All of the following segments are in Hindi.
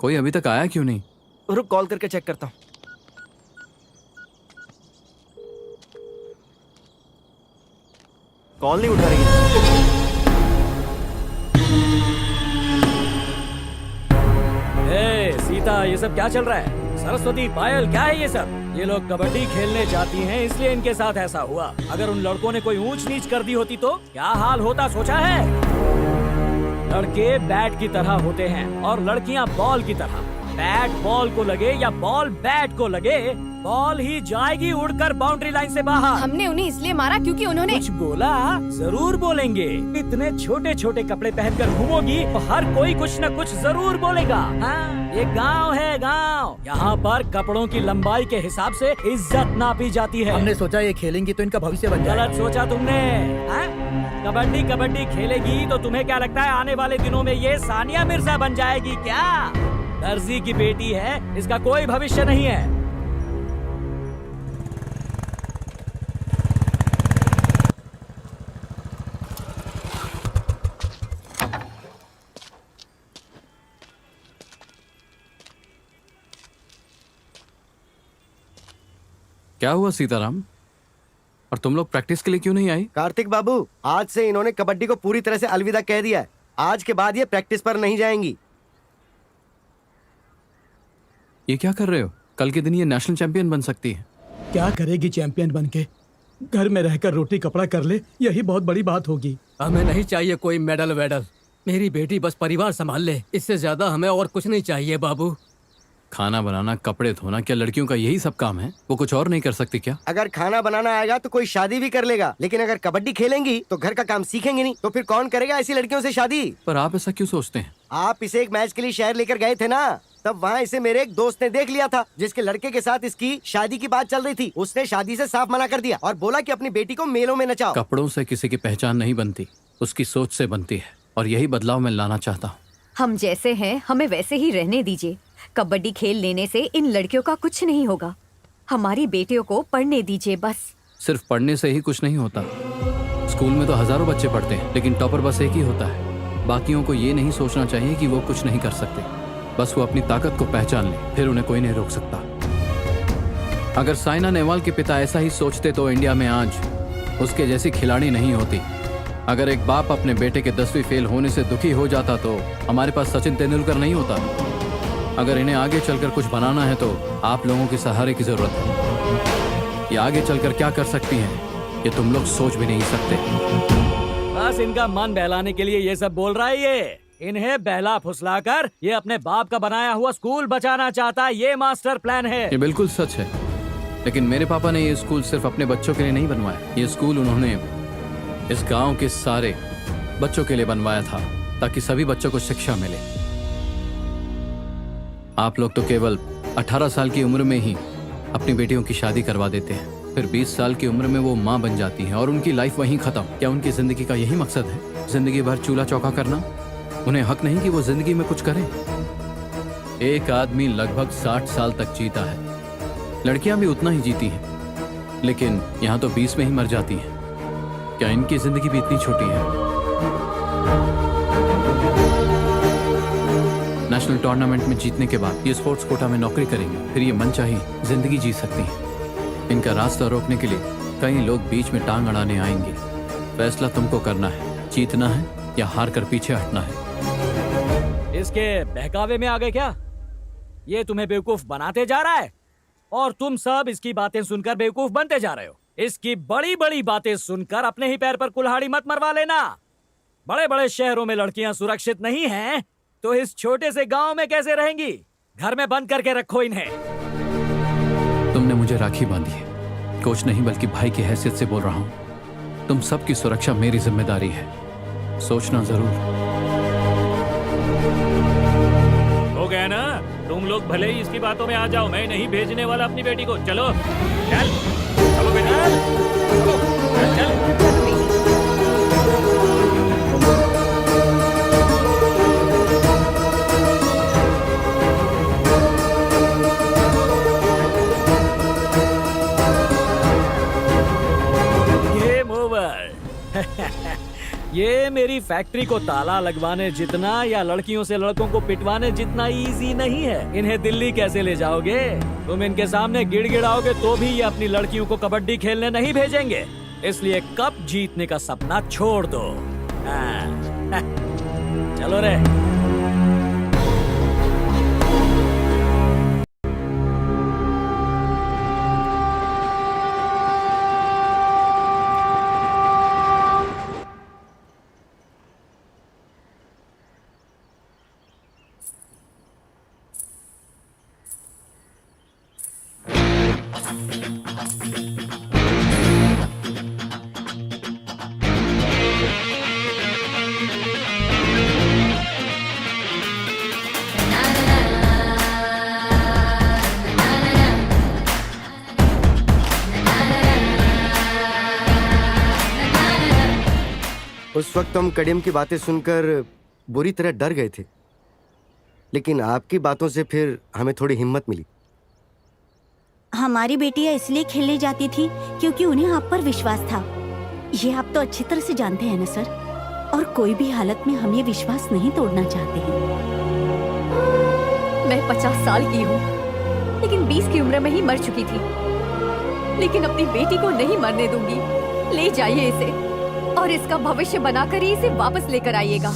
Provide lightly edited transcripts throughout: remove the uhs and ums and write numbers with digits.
कोई अभी तक आया क्यों नहीं? रुक, कॉल करके चेक करता हूँ। कॉल नहीं उठा रही है। सीता, ये सब क्या चल रहा है? सरस्वती, पायल, क्या है ये सब? ये लोग कबड्डी खेलने जाती हैं, इसलिए इनके साथ ऐसा हुआ। अगर उन लड़कों ने कोई ऊंच नीच कर दी होती तो क्या हाल होता, सोचा है? लड़के बैट की तरह होते हैं और लड़कियां बॉल की तरह। बैट बॉल को लगे या बॉल बैट को लगे, बॉल ही जाएगी उड़कर बाउंड्री लाइन से बाहर। हमने उन्हें इसलिए मारा क्योंकि उन्होंने कुछ बोला? जरूर बोलेंगे। इतने छोटे छोटे कपड़े पहनकर घूमोगी तो हर कोई कुछ न कुछ जरूर बोलेगा। हाँ, ये गांव है, गांव। यहाँ पर कपड़ों की लंबाई के हिसाब से इज्जत नापी जाती है। हमने सोचा ये खेलेंगी तो इनका भविष्य बन जाएगा। गलत सोचा तुमने। हाँ? कबड्डी कबड्डी खेलेगी तो तुम्हें क्या लगता है आने वाले दिनों में ये सानिया मिर्जा बन जाएगी क्या? दर्जी की बेटी है, इसका कोई भविष्य नहीं है। क्या हुआ सीताराम? और तुम लोग प्रैक्टिस के लिए क्यों नहीं आई? कार्तिक बाबू, आज से इन्होंने कबड्डी को पूरी तरह से अलविदा कह दिया है। आज के बाद ये प्रैक्टिस पर नहीं जाएंगी। ये क्या कर रहे हो? कल के दिन ये नेशनल चैंपियन बन सकती है। क्या करेगी चैंपियन बनके? घर में रहकर रोटी कपड़ा कर ले, यही बहुत बड़ी बात होगी। हमें नहीं चाहिए कोई मेडल वेडल। मेरी बेटी बस परिवार संभाल ले, इससे ज्यादा हमें और कुछ नहीं चाहिए बाबू। खाना बनाना, कपड़े धोना, क्या लड़कियों का यही सब काम है? वो कुछ और नहीं कर सकती क्या? अगर खाना बनाना आएगा तो कोई शादी भी कर लेगा, लेकिन अगर कबड्डी खेलेंगी तो घर का काम सीखेंगे नहीं, तो फिर कौन करेगा ऐसी लड़कियों से शादी? पर आप ऐसा क्यों सोचते हैं? आप इसे एक मैच के लिए शहर लेकर गए थे ना, तब वहाँ इसे मेरे एक दोस्त ने देख लिया था, जिसके लड़के के साथ इसकी शादी की बात चल रही थी। उसने शादी से साफ मना कर दिया और बोला कि अपनी बेटी को मेलों में नचाओ। कपड़ों से किसी की पहचान नहीं बनती, उसकी सोच से बनती है, और यही बदलाव मैं लाना चाहता हूँ। हम जैसे हैं हमें वैसे ही रहने दीजिए। कबड्डी खेल लेने से इन लड़कियों का कुछ नहीं होगा। हमारी बेटियों को पढ़ने दीजिए बस। सिर्फ पढ़ने से ही कुछ नहीं होता। स्कूल में तो हजारों बच्चे पढ़ते हैं, लेकिन टॉपर बस एक ही होता है। बाकियों को ये नहीं सोचना चाहिए कि वो कुछ नहीं कर सकते। बस वो अपनी ताकत को पहचान ले, फिर उन्हें कोई नहीं रोक सकता। अगर साइना नेहवाल के पिता ऐसा ही सोचते तो इंडिया में आज उसके जैसी खिलाड़ी नहीं होती। अगर एक बाप अपने बेटे के 10वीं फेल होने से दुखी हो जाता तो हमारे पास सचिन तेंदुलकर नहीं होता। अगर इन्हें आगे चलकर कुछ बनाना है तो आप लोगों के सहारे की जरूरत है। ये आगे चलकर क्या कर सकती हैं, ये तुम लोग सोच भी नहीं सकते। बस इनका मन बहलाने के लिए ये सब बोल रहा है। ये इन्हें बहला फुसलाकर ये अपने बाप का बनाया हुआ स्कूल बचाना चाहता है। ये मास्टर प्लान है। ये बिल्कुल सच है, लेकिन मेरे पापा ने ये स्कूल सिर्फ अपने बच्चों के लिए नहीं बनवाया। ये स्कूल उन्होंने इस गांव के सारे बच्चों के लिए बनवाया था, ताकि सभी बच्चों को शिक्षा मिले। आप लोग तो केवल 18 साल की उम्र में ही अपनी बेटियों की शादी करवा देते हैं, फिर 20 साल की उम्र में वो माँ बन जाती हैं और उनकी लाइफ वहीं खत्म। क्या उनकी जिंदगी का यही मकसद है, जिंदगी भर चूल्हा चौका करना? उन्हें हक नहीं कि वो जिंदगी में कुछ करें? एक आदमी लगभग 60 साल तक जीता है, लड़कियां भी उतना ही जीती हैं, लेकिन यहाँ तो 20 में ही मर जाती हैं। क्या इनकी जिंदगी भी इतनी छोटी है? नेशनल टूर्नामेंट में जीतने के बाद ये स्पोर्ट्स कोटा में नौकरी करेंगे, फिर ये मनचाही जिंदगी जी सकती हैं। इनका रास्ता रोकने के लिए कई लोग बीच में टांग अड़ाने आएंगे। फैसला तुमको करना है, जीतना है या हार कर पीछे हटना है। इसके बहकावे में आ गए क्या? ये तुम्हें बेवकूफ बनाते जा रहा है और तुम सब इसकी बातें सुनकर बेवकूफ बनते जा रहे हो। इसकी बड़ी बड़ी बातें सुनकर अपने ही पैर पर कुल्हाड़ी मत मरवा लेना। बड़े बड़े शहरों में लड़कियां सुरक्षित नहीं हैं, तो इस छोटे से गांव में कैसे रहेंगी? घर में बंद करके रखो इन्हें। तुमने मुझे राखी बांधी है, कोच नहीं बल्कि भाई की हैसियत से बोल रहा हूँ। तुम सबकी सुरक्षा मेरी जिम्मेदारी है, सोचना जरूर। हो गया ना? तुम लोग भले ही इसकी बातों में आ जाओ, मैं नहीं भेजने वाला अपनी बेटी को। चलो चल, चलो बेटा, चलो चल। ये मेरी फैक्ट्री को ताला लगवाने जितना या लड़कियों से लड़कों को पिटवाने जितना इजी नहीं है। इन्हें दिल्ली कैसे ले जाओगे? तुम इनके सामने गिड़गिड़ाओगे तो भी ये अपनी लड़कियों को कबड्डी खेलने नहीं भेजेंगे। इसलिए कप जीतने का सपना छोड़ दो। चलो रे। उस वक्त हम कड़ियम की बातें सुनकर बुरी तरह डर गए थे, लेकिन आपकी बातों से फिर हमें थोड़ी हिम्मत मिली। हमारी बेटियां इसलिए खेलने जाती थी क्योंकि उन्हें आप पर विश्वास था। ये आप तो अच्छी तरह से जानते हैं ना सर, और कोई भी हालत में हम ये विश्वास नहीं तोड़ना चाहते हैं। मैं 50 साल की हूँ, लेकिन 20 की उम्र में ही मर चुकी थी। लेकिन अपनी बेटी को नहीं मरने दूंगी। ले जाइए इसे और इसका भविष्य बनाकर ही इसे वापस लेकर आइएगा।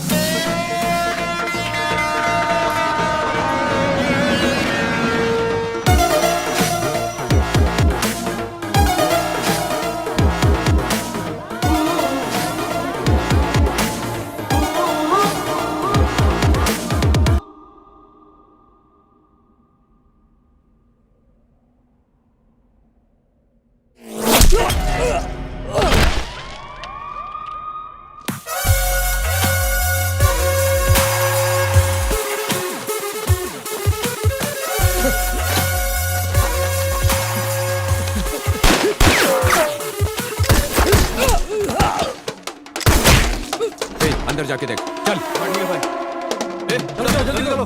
अंदर जाके देख। चल भाई। चलो जल्दी करो।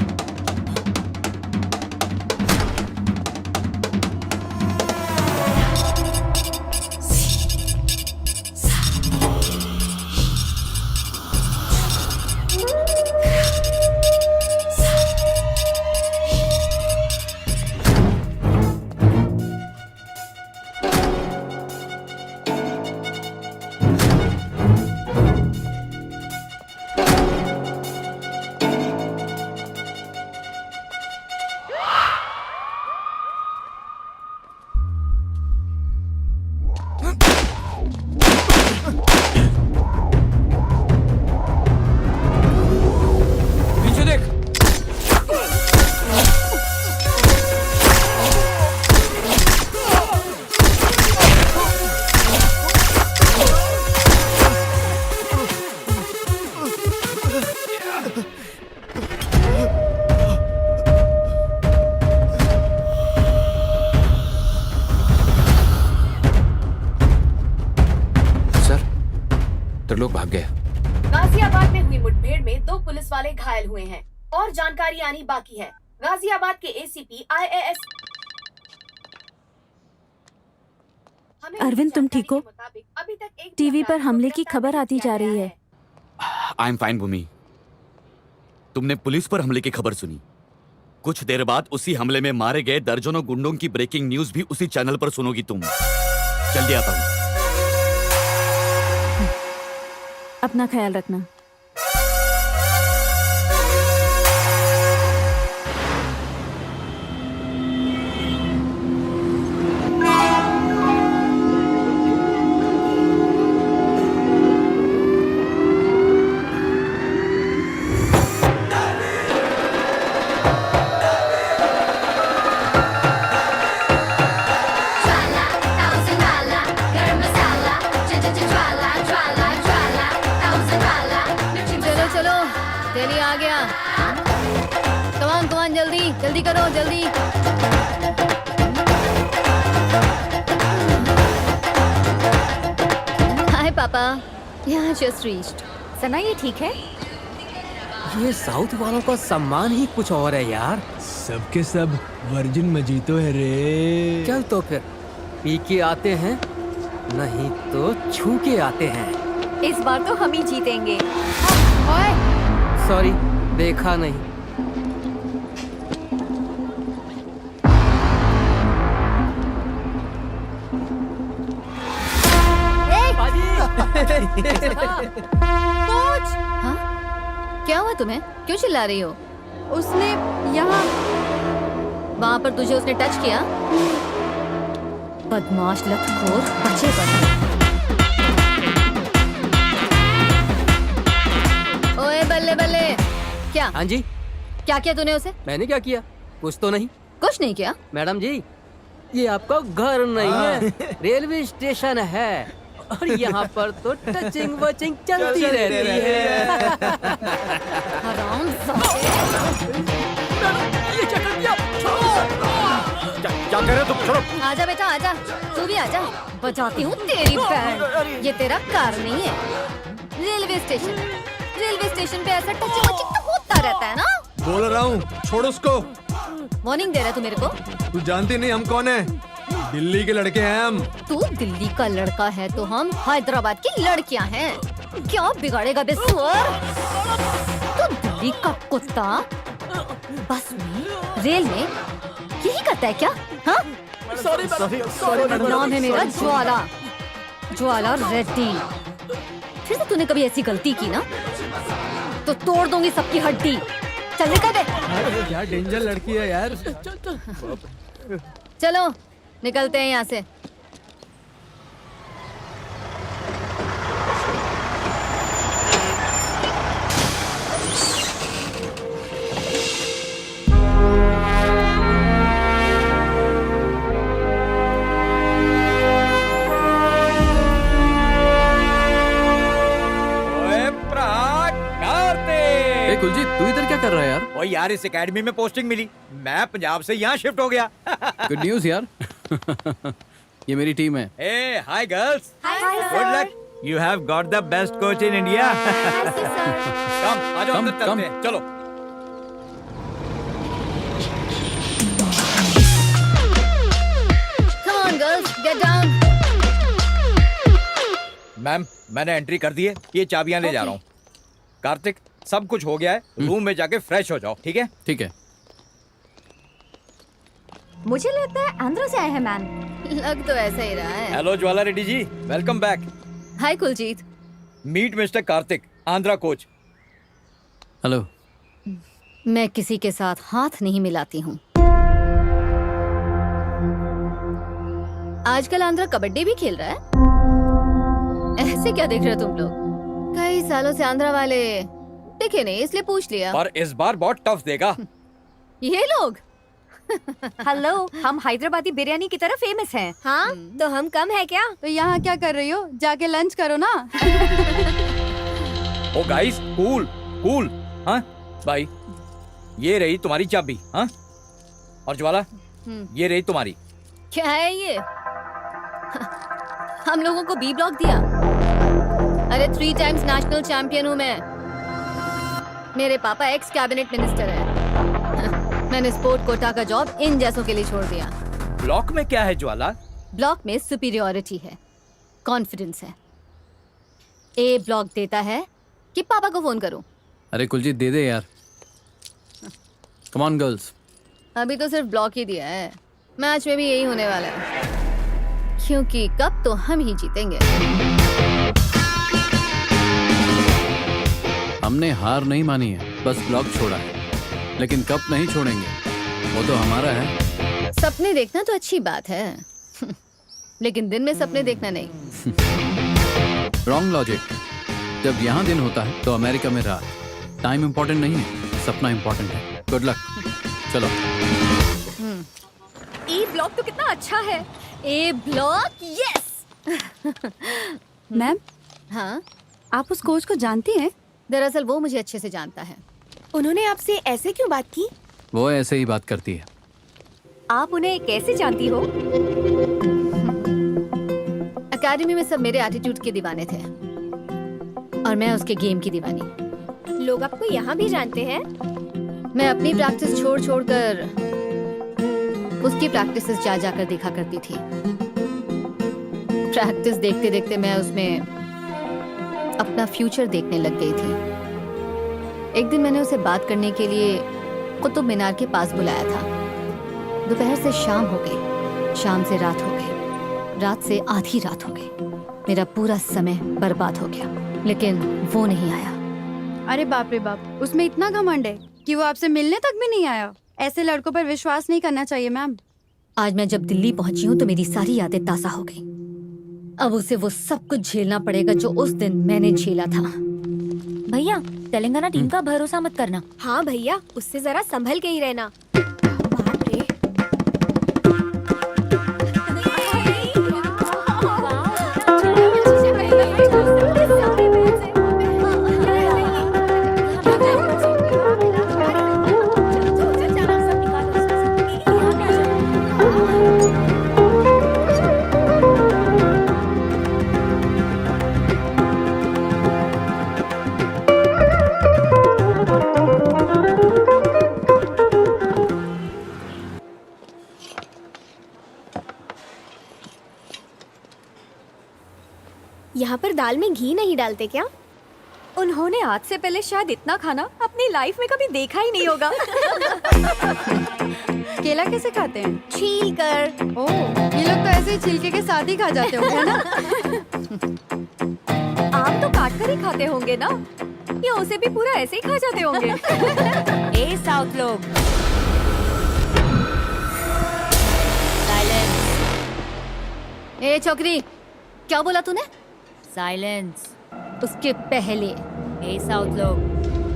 लोग भाग गए। गाजियाबाद में हुई मुठभेड़ में 2 पुलिस वाले घायल हुए हैं और जानकारी आनी बाकी है। गाजियाबाद के एसीपी IAS अरविंद, तुम ठीक हो? अभी तक एक टीवी पर हमले की खबर आती जा रही है। आई एम फाइन भूमि। तुमने पुलिस पर हमले की खबर सुनी। कुछ देर बाद उसी हमले में मारे गए दर्जनों गुंडों की ब्रेकिंग न्यूज भी उसी चैनल पर सुनोगी तुम। जल्दी आता हूँ। अपना ख्याल रखना। जल्दी करो, जल्दी। हाय पापा, यहाँ जस्ट रीच्ड। सना, ये ठीक है? ये साउथ वालों का सम्मान ही कुछ और है यार। सबके सब वर्जिन मजीतो है रे। चल तो फिर पी के आते हैं, नहीं तो छू के आते हैं। इस बार तो हम ही जीतेंगे। ओए, सॉरी, देखा नहीं। कोच! हाँ? क्या हुआ तुम्हें? क्यों चिल्ला रही हो? उसने यहाँ वहाँ पर तुझे उसने टच किया? बदमाश लतखोर, बच्चे ओए बल्ले बल्ले, क्या हाँ जी, क्या किया तूने उसे? मैंने क्या किया? कुछ तो नहीं। कुछ नहीं किया। मैडम जी, ये आपका घर नहीं है, रेलवे स्टेशन है और यहाँ पर तो टचिंग वचिंग चलती रहती है। हरामजादे। ये क्या कर दिया? क्या कर रहे हो तुम? छोड़ो। आजा बेटा आजा, तू भी आजा, बजाती हूँ तेरी बैंड। ये तेरा कार नहीं है, रेलवे स्टेशन पे ऐसा टचिंग वचिंग तो होता रहता है ना। बोल रहा हूँ, छोड़ उसको। वार्निंग दे रहा है तू मेरे को? तू जानती नहीं हम कौन है? दिल्ली के लड़के हैं हम। तू दिल्ली का लड़का है तो हम हैदराबाद की लड़कियां हैं। क्या बिगाड़ेगा बे सुअर? तू दिल्ली का कुत्ता बस में, रेल में यही करता है क्या? हाँ? नाम है मेरा ज्वाला रेड्डी। फिर से तूने कभी ऐसी गलती की ना तो तोड़ दूंगी सबकी हड्डी। चल निकल दे। क्या डेंजर लड़की है यार। चलो निकलते हैं यहाँ से। ए कुलजीत, तू इधर क्या कर रहा है यार? ओ यार, इस एकेडमी में पोस्टिंग मिली, मैं पंजाब से यहाँ शिफ्ट हो गया। गुड न्यूज़ यार। ये मेरी टीम है। Hey, hi girls. Good luck. You have got the best coach in India. Come, आ जाओ अंदर चलते हैं। चलो। Come on girls, get down. Ma'am, मैंने एंट्री कर दी है, ये चाबियां ले जा रहा हूँ। कार्तिक, सब कुछ हो गया है, रूम में जाके फ्रेश हो जाओ, ठीक है? ठीक है। मुझे लगता है आंध्र से आए हैं मैम। लग तो ऐसा ही रहा है। Hello Jwala Reddy ji, welcome back. Hi Kuljeet. Meet mister Karthik, Andhra coach. Hello. मैं किसी के साथ हाथ नहीं मिलाती हूँ। आजकल आंध्रा कबड्डी भी खेल रहा है। ऐसे क्या देख रहे हो तुम लोग? कई सालों से आंध्रा वाले दिखे नहीं, इसलिए पूछ लिया। पर इस बार बहुत टफ देगा। ये लोग हेलो, हम हैदराबादी बिरयानी की तरह फेमस हैं। हाँ, तो हम कम है क्या? तो यहाँ क्या कर रही हो? जाके लंच करो ना। ओ गाइस, कूल कूल। हाँ भाई, ये रही तुम्हारी चाबी। हाँ, और ज्वाला, ये रही तुम्हारी। क्या है ये? हम लोगों को बी ब्लॉक दिया। अरे 3 टाइम्स नेशनल चैंपियन हूँ मैं। मेरे पापा एक्स कैबिनेट मिनिस्टर है। मैंने स्पोर्ट कोटा का जॉब इन जैसों के लिए छोड़ दिया। ब्लॉक में क्या है ज्वाला? ब्लॉक में सुपीरियोरिटी है, कॉन्फिडेंस है। ए ब्लॉक देता है कि पापा को फोन करूं। अरे कुलजीत, दे दे यार। Come on girls. अभी तो सिर्फ ब्लॉक ही दिया है, मैच में भी यही होने वाला है, क्योंकि कप तो हम ही जीतेंगे। हमने हार नहीं मानी है, बस ब्लॉक छोड़ा है, लेकिन कप नहीं छोड़ेंगे, वो तो हमारा है। सपने देखना तो अच्छी बात है, लेकिन दिन में सपने देखना नहीं। Wrong logic. जब यहाँ दिन होता है तो अमेरिका में रात। टाइम इम्पोर्टेंट नहीं है, सपना इम्पोर्टेंट है। Good luck. चलो। ए ब्लॉक तो कितना अच्छा है। ए ब्लॉक, यस। मैम, हाँ, आप उस कोच को जानती हैं? दरअसल वो मुझे अच्छे से जानता है। उन्होंने आपसे ऐसे क्यों बात की? वो ऐसे ही बात करती है। आप उन्हें कैसे जानती हो? एकेडमी में सब मेरे एटीट्यूड के दीवाने थे और मैं उसके गेम की दीवानी। लोग आपको यहाँ भी जानते हैं? मैं अपनी प्रैक्टिस छोड़ छोड़ कर उसकी प्रैक्टिसेस जा जाकर देखा करती थी। प्रैक्टिस देखते देखते मैं उसमें अपना फ्यूचर देखने लग गई थी। एक दिन मैंने उसे बात करने के लिए कुतुब मीनार के पास बुलाया था। दोपहर से शाम हो गई, शाम से रात हो गई, रात से आधी रात हो गई। मेरा पूरा समय बर्बाद हो गया, लेकिन वो नहीं आया। अरे बाप रे बाप, उसमें इतना घमंड है कि वो आपसे मिलने तक भी नहीं आया। ऐसे लड़कों पर विश्वास नहीं करना चाहिए मैम। आज मैं जब दिल्ली पहुंची हूँ तो मेरी सारी यादें ताज़ा हो गई। अब उसे वो सब कुछ झेलना पड़ेगा जो उस दिन मैंने झेला था। भैया, तेलंगाना टीम का भरोसा मत करना। हाँ भैया, उससे जरा संभल के ही रहना। बाप रे। यहाँ पर दाल में घी नहीं डालते क्या? उन्होंने आज से पहले शायद इतना खाना अपनी लाइफ में कभी देखा ही नहीं होगा। केला कैसे खाते हैं? छील कर। ओह, ये लोग तो ऐसे ही छिलके के साथ ही खा जाते होंगे, है ना? आम तो काट कर ही खाते होंगे ना, या उसे भी पूरा ऐसे ही खा जाते होंगे। ए साउथ लोग, ए छोकरी, क्या बोला तूने? साइलेंस। उसके पहले ए साउथ लोग,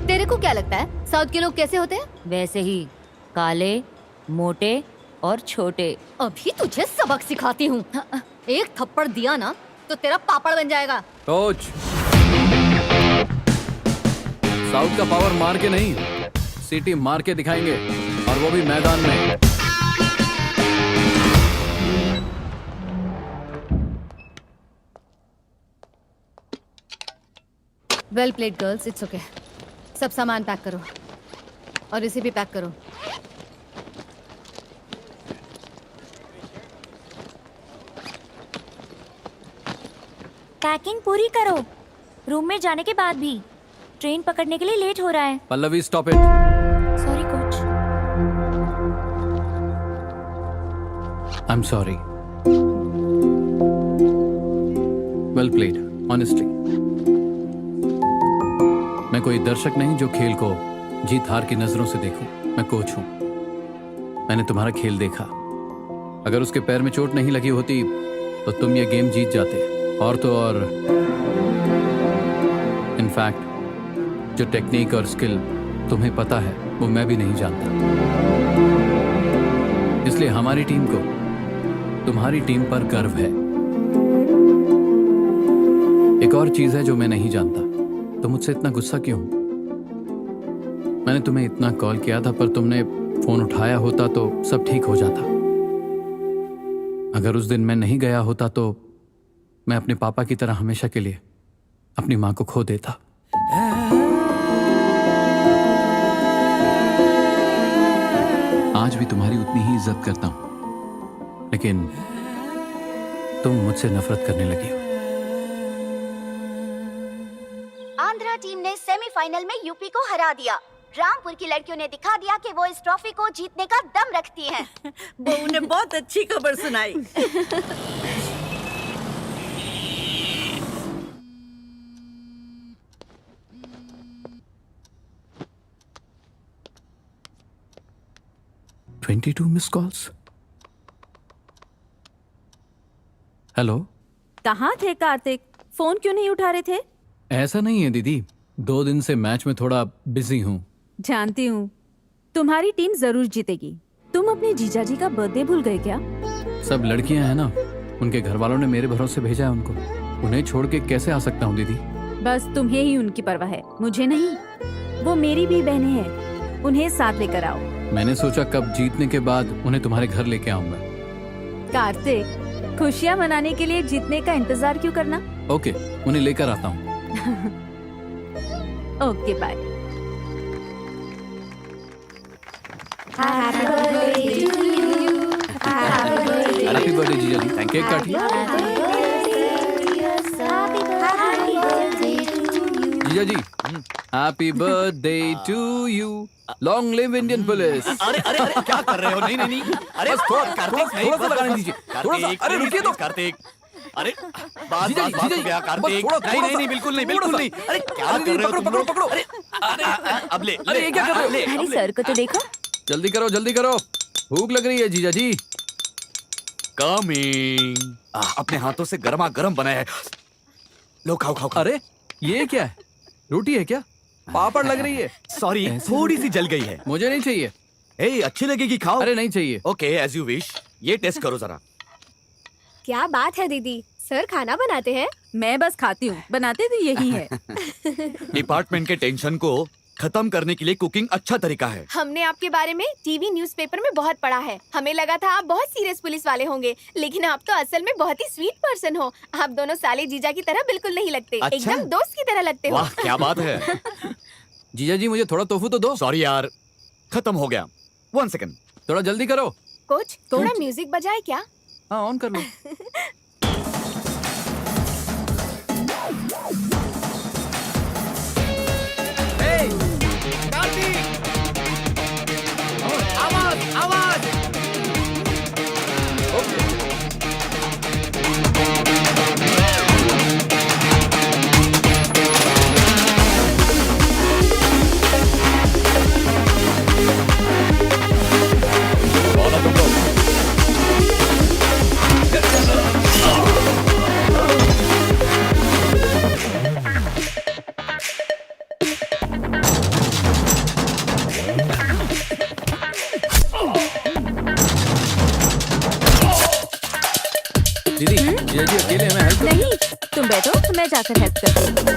तेरे को क्या लगता है साउथ के लोग कैसे होते हैं? वैसे ही काले, मोटे और छोटे। अभी तुझे सबक सिखाती हूँ। एक थप्पड़ दिया ना तो तेरा पापड़ बन जाएगा। कोच, साउथ का पावर मार के नहीं, सीटी मार के दिखाएंगे, और वो भी मैदान में। Well played girls, it's okay. सब सामान पैक करो और इसे भी पैक करो। पैकिंग पूरी करो। रूम में जाने के बाद भी ट्रेन पकड़ने के लिए लेट हो रहा है। Pallavi, stop it. Sorry coach. I am sorry. Well played, honestly. मैं कोई दर्शक नहीं जो खेल को जीत हार की नजरों से देखूं। मैं कोच हूं। मैंने तुम्हारा खेल देखा। अगर उसके पैर में चोट नहीं लगी होती तो तुम ये गेम जीत जाते। और तो और इनफैक्ट जो टेक्निक और स्किल तुम्हें पता है वो मैं भी नहीं जानता। इसलिए हमारी टीम को तुम्हारी टीम पर गर्व है। एक और चीज है जो मैं नहीं जानता, तुम मुझसे इतना गुस्सा क्यों? मैंने तुम्हें इतना कॉल किया था पर तुमने फोन उठाया होता तो सब ठीक हो जाता। अगर उस दिन मैं नहीं गया होता तो मैं अपने पापा की तरह हमेशा के लिए अपनी मां को खो देता। आज भी तुम्हारी उतनी ही इज्जत करता हूं, लेकिन तुम मुझसे नफरत करने लगी हो। आंध्रा टीम ने सेमीफाइनल में यूपी को हरा दिया। रामपुर की लड़कियों ने दिखा दिया कि वो इस ट्रॉफी को जीतने का दम रखती हैं। बहू ने बहुत अच्छी खबर सुनाई। $22 मिस कॉल्स। हेलो, कहाँ थे कार्तिक? फोन क्यों नहीं उठा रहे थे? ऐसा नहीं है दीदी, 2 दिन से मैच में थोड़ा बिजी हूँ। जानती हूँ, तुम्हारी टीम जरूर जीतेगी। तुम अपने जीजाजी का बर्थडे भूल गए क्या? सब लड़कियां हैं ना, उनके घर वालों ने मेरे भरोसे भेजा है उनको। उन्हें छोड़ के कैसे आ सकता हूँ दीदी? बस तुम्हें ही उनकी परवाह है, मुझे नहीं। वो मेरी भी बहनें हैं, उन्हें साथ लेकर आओ। मैंने सोचा कब जीतने के बाद उन्हें तुम्हारे घर लेके आऊंगा। कार्तिक, खुशियाँ मनाने के लिए जीतने का इंतजार क्यों करना? ओके, उन्हें लेकर आता हूँ। Okay bye. Happy birthday jija ji. Cake काटिए। Happy birthday to jija ji, happy birthday to you, long live Indian police. अरे अरे अरे क्या कर रहे हो? नहीं नहीं नहीं, अरे बस थोड़ा कार्तिक नहीं, थोड़ा सा बस, लगाने बस, दीजिए, कार्तिक, थोड़ा सा, अरे please, रुकिए तो। please, कार्तिक, अरे बात जीजा जी, बात बात जीजा हो जी, गया बस कार्तिक। थोड़ा नहीं नहीं सा, नहीं, बिल्कुल नहीं, थोड़ा बिल्कुल सा। नहीं। अरे क्या अरे कर रहे हो पकड़ो, तुम पकड़ो, लोग? पकड़ो। अरे अब ले अरे ये क्या कर रहे हो? ले, अरे अब ले। सर को तो देखो। जल्दी करो, जल्दी करो, भूख लग रही है जीजा जी। कमिंग। अपने हाथों से गरमा गरम बनाया है। लो खाओ खाओ खाओ। अरे ये क्या है? रोटी है क्या? पापड़ लग रही है। सॉरी, थोड़ी सी जल गई है। मुझे नहीं चाहिए। ए, अच्छी लगेगी, खाओ। अरे नहीं चाहिए। Okay, as you wish. ये टेस्ट करो जरा। क्या बात है दीदी, सर खाना बनाते हैं? मैं बस खाती हूँ, बनाते तो यही है। डिपार्टमेंट के टेंशन को खत्म करने के लिए कुकिंग अच्छा तरीका है। हमने आपके बारे में टीवी न्यूज़पेपर में बहुत पढ़ा है। हमें लगा था आप बहुत सीरियस पुलिस वाले होंगे, लेकिन आप तो असल में बहुत ही स्वीट पर्सन हो। आप दोनों साले जीजा की तरह बिल्कुल नहीं लगते। अच्छा? एकदम दोस्त की तरह लगते हो। वाह क्या बात है। जीजा जी मुझे थोड़ा टोफू तो दो। सॉरी यार, खत्म हो गया। 1 सेकंड। थोड़ा जल्दी करो। कोच थोड़ा म्यूजिक बजाए क्या? हाँ ऑन कर लो। दीदी जीजा जी अकेले हैं, मैं हेल्प नहीं, तुम बैठो, मैं जाकर हेल्प करती हूँ।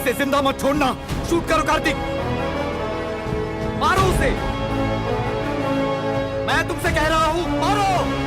इसे जिंदा मत छोड़ना। शूट करो कार्तिक, मारो उसे। मैं तुमसे कह रहा हूं, मारो।